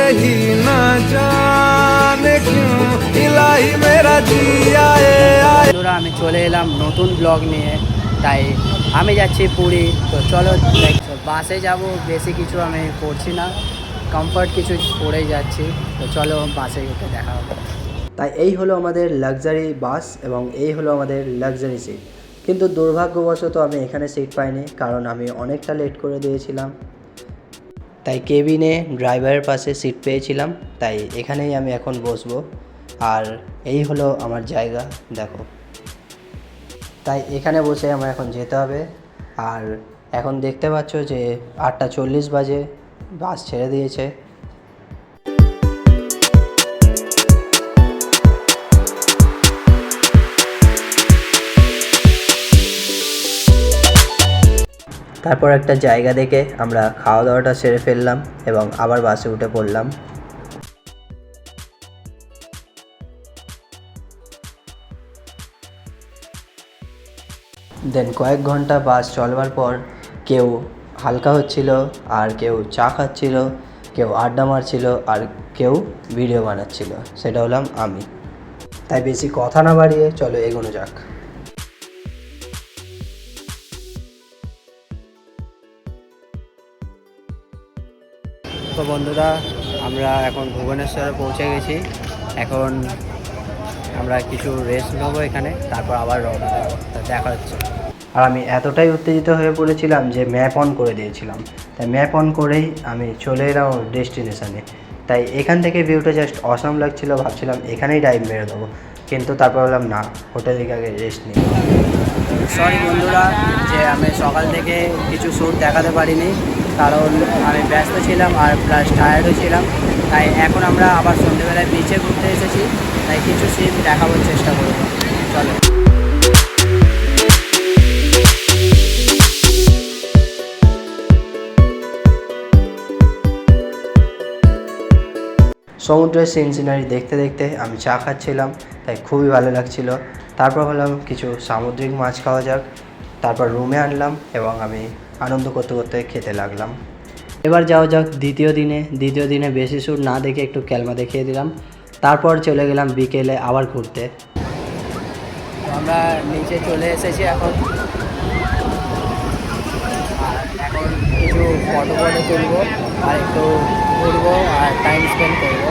यही ना जाने क्यों इलाही मेरा जिया বন্ধুরা আমি চলে এলাম নতুন ব্লগ নিয়ে। তাই আমি যাচ্ছি পুরী। তো চলো বাসে যাব, বেশি কিছু আমি করছি না, কমফর্ট কিছু পরেই যাচ্ছি। তো চলো বাসে উঠে দেখা হবে। তাই এই হলো আমাদের লাক্সারি বাস এবং এই হলো আমাদের লাক্সারি সিট। কিন্তু দুর্ভাগ্যবশত আমি এখানে সিট পাইনি, কারণ আমি অনেকটা লেট করে দিয়েছিলাম। তাই কেবিনে ড্রাইভারের পাশে সিট পেয়েছিলাম, তাই এখানেই আমি এখন বসবো। আর এই হলো আমার জায়গা, দেখো। তাই এখানে বসে আমার এখন যেতে হবে। আর এখন দেখতে পাচ্ছ যে 8:40 বাজে, বাস ছেড়ে দিয়েছে। তারপর একটা জায়গা দেখে আমরা খাওয়া দাওয়াটা সেরে ফেললাম এবং আবার বাসে উঠে পড়লাম। দেন কয়েক ঘন্টা বাস চলবার পর কেউ হালকা হচ্ছিল, আর কেউ চা খাচ্ছিল, কেউ আড্ডা মারছিল, আর কেউ ভিডিও বানাচ্ছিল। সেটা হলাম আমি। তাই বেশি কথা না বাড়িয়ে চলো এগোনো যাক। তো বন্ধুরা, আমরা এখন ভুবনেশ্বরে পৌঁছে গেছি। এখন আমরা কিছু রেস্ট নেবো এখানে, তারপর আবার রওনা দেবো। তা দেখা হচ্ছে। আর আমি এতটাই উত্তেজিত হয়ে পড়েছিলাম যে ম্যাপ অন করে দিয়েছিলাম। তাই ম্যাপ অন করেই আমি চলে এলাম ডেস্টিনেশানে। তাই এখান থেকে ভিউটা জাস্ট অসাম লাগছিলো, ভাবছিলাম এখানেই ডাইভ মেরে দেবো, কিন্তু তারপর বললাম না, হোটেলে আগে রেস্ট নিই। সরি বন্ধুরা যে আমি সকাল থেকে কিছু শ্যুট দেখাতে পারিনি, কারণ আমি ব্যস্ত ছিলাম আর প্লাস টায়ার্ডও ছিলাম। তাই এখন আমরা আবার সন্ধ্যেবেলায় বিচে ঘুরতে এসেছি, তাই কিছু সিন দেখাবার চেষ্টা করবো। চলো। সমুদ্রের সিনারি দেখতে দেখতে আমি চা খাচ্ছিলাম, তাই খুবই ভালো লাগছিল। তারপর ভাবলাম কিছু সামুদ্রিক মাছ খাওয়া যাক। তারপর রুমে আনলাম এবং আমি আনন্দ করতে করতে খেতে লাগলাম। এবার যাওয়া যাক দ্বিতীয় দিনে বেশি শ্যুট না দেখে একটু ক্যালমা দেখিয়ে দিলাম। তারপর চলে গেলাম বিকেলে আবার ঘুরতে। আমরা নিচে চলে এসেছি এখন। আর এখন কিছু ফটো তুলবো, আর একটু ঘুরবো আর টাইম স্পেন্ড করবো।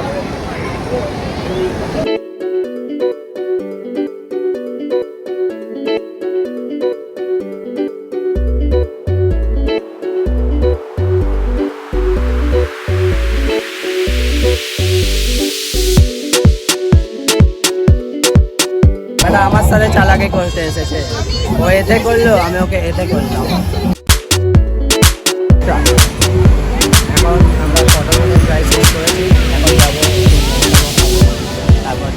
মানে আমার সাথে চালাকি করতে এসেছে, ও এতে করলো, আমি ওকে এতে করলাম। এখন আমরা ফটোগুলো প্রায় শেষ করেছি, এখন যাবো তারপর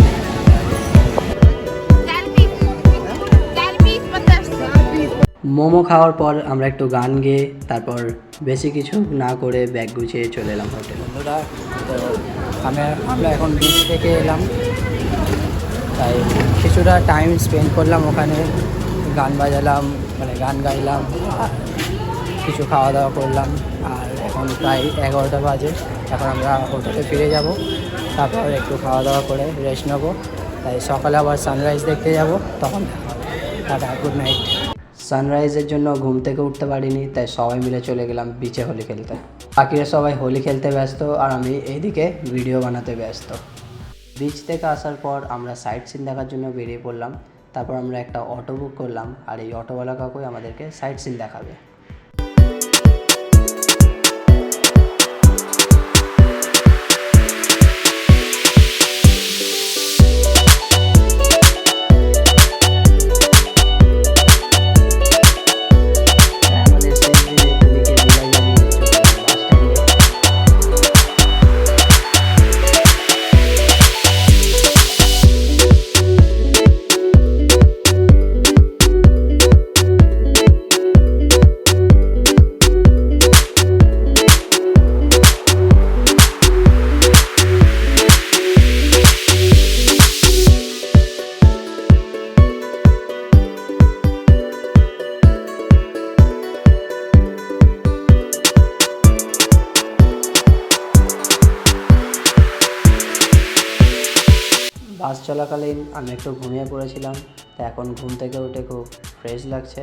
মোমো খাওয়ার পর আমরা একটু গান গেয়ে তারপর বেশি কিছু না করে ব্যাগ গুছিয়ে চলে এলাম হোটেলে। বন্ধুরা, তো আমরা এখন বিচ থেকে এলাম, তাই কিছুটা টাইম স্পেন্ড করলাম ওখানে। গান বাজালাম, মানে গান গাইলাম, আর কিছু খাওয়া দাওয়া করলাম। আর এখন প্রায় 11টা বাজে। এখন আমরা হোটেলে ফিরে যাব, তারপর একটু খাওয়া দাওয়া করে রেস্ট নেবো। তাই সকালে আবার সানরাইজ দেখতে যাব, তখন দেখা হবে। Tata, good night. সানরাইজের জন্য ঘুম থেকে উঠতে পারিনি, তাই সবাই মিলে চলে গেলাম বিচে হোলি খেলতে। বাকিরা সবাই হোলি খেলতে ব্যস্ত, আর আমি এইদিকে ভিডিও বানাতে ব্যস্ত। বিচ থেকে আসার পর আমরা সাইট সিন দেখার জন্য বেরিয়ে পড়লাম। তারপর আমরা একটা অটো বুক করলাম, আর এই অটোওয়ালা কাকুই আমাদেরকে সাইট সিন দেখাবে। বাস চলাকালীন আমি একটু ঘুমিয়ে পড়েছিলাম, তো এখন ঘুম থেকে উঠে খুব ফ্রেশ লাগছে।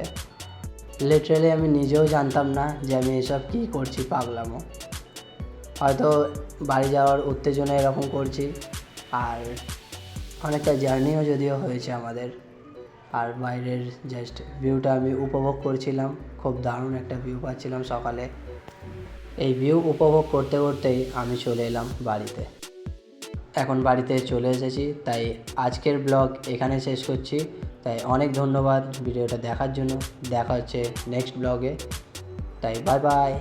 লিটারালি আমি নিজেও জানতাম না যে আমি এসব কী করছি, পাগলামো। হয়তো বাড়ি যাওয়ার উত্তেজনা এরকম করছি, আর অনেকটা জার্নিও যদিও হয়েছে আমাদের। আর বাইরের জাস্ট ভিউটা আমি উপভোগ করছিলাম, খুব দারুণ একটা ভিউ পাচ্ছিলাম সকালে। এই ভিউ উপভোগ করতে করতেই আমি চলে এলাম বাড়িতে। এখন বাড়িতে চলে এসেছি, তাই আজকের ব্লগ এখানে শেষ করছি। তাই অনেক ধন্যবাদ ভিডিওটা দেখার জন্য। দেখা হচ্ছে নেক্সট ব্লগে, তাই বাই বাই।